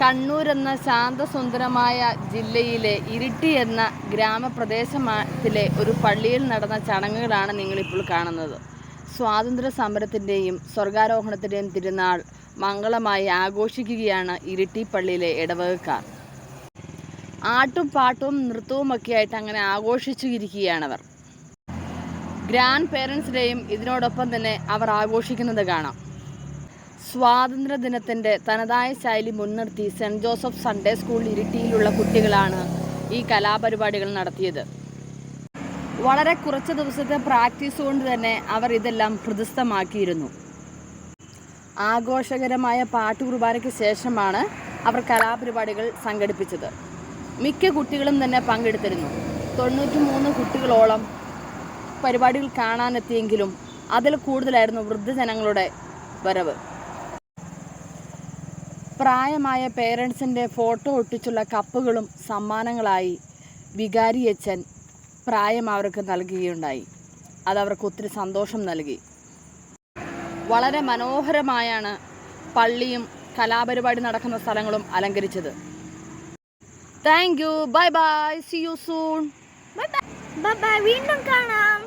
കണ്ണൂർ എന്ന ശാന്തസുന്ദരമായ ജില്ലയിലെ ഇരിട്ടി എന്ന ഗ്രാമപ്രദേശത്തിലെ ഒരു പള്ളിയിൽ നടന്ന ചടങ്ങുകളാണ് നിങ്ങളിപ്പോൾ കാണുന്നത്. സ്വാതന്ത്ര്യ സമരത്തിൻ്റെയും സ്വർഗാരോഹണത്തിൻ്റെയും തിരുനാൾ മംഗളമായി ആഘോഷിക്കുകയാണ് ഇരിട്ടി പള്ളിയിലെ ഇടവകക്കാർ. ആട്ടും പാട്ടും നൃത്തവുമൊക്കെയായിട്ട് അങ്ങനെ ആഘോഷിച്ചിരിക്കുകയാണവർ. ഗ്രാൻഡ് പേരൻസ് ഡേയും ഇതിനോടൊപ്പം തന്നെ അവർ ആഘോഷിക്കുന്നത് കാണാം. സ്വാതന്ത്ര്യ ദിനത്തിൻ്റെ തനതായ ശൈലി മുൻനിർത്തി സെൻറ്റ് ജോസഫ് സൺഡേ സ്കൂൾ ഇരിട്ടിയിലുള്ള കുട്ടികളാണ് ഈ കലാപരിപാടികൾ നടത്തിയത്. വളരെ കുറച്ച് ദിവസത്തെ പ്രാക്ടീസ് കൊണ്ട് തന്നെ അവർ ഇതെല്ലാം ഹൃദിസ്ഥമാക്കിയിരുന്നു. ആഘോഷകരമായ പാട്ടുകുർബാനയ്ക്ക് ശേഷമാണ് അവർ കലാപരിപാടികൾ സംഘടിപ്പിച്ചത്. മിക്ക കുട്ടികളും തന്നെ പങ്കെടുത്തിരുന്നു. 93 കുട്ടികളോളം പരിപാടികൾ കാണാനെത്തിയെങ്കിലും അതിൽ കൂടുതലായിരുന്നു വൃദ്ധജനങ്ങളുടെ വരവ്. പ്രായമായ പേരൻസിൻ്റെ ഫോട്ടോ ഒട്ടിച്ചുള്ള കപ്പുകളും സമ്മാനങ്ങളായി വികാരിയച്ഛൻ അവർക്ക് നൽകുകയുണ്ടായി. അതവർക്ക് ഒത്തിരി സന്തോഷം നൽകി. വളരെ മനോഹരമായാണ് പള്ളിയും കലാപരിപാടി നടക്കുന്ന സ്ഥലങ്ങളും അലങ്കരിച്ചത്. Thank you. Bye bye. See you soon. Bye bye. വീണ്ടും കാണാം.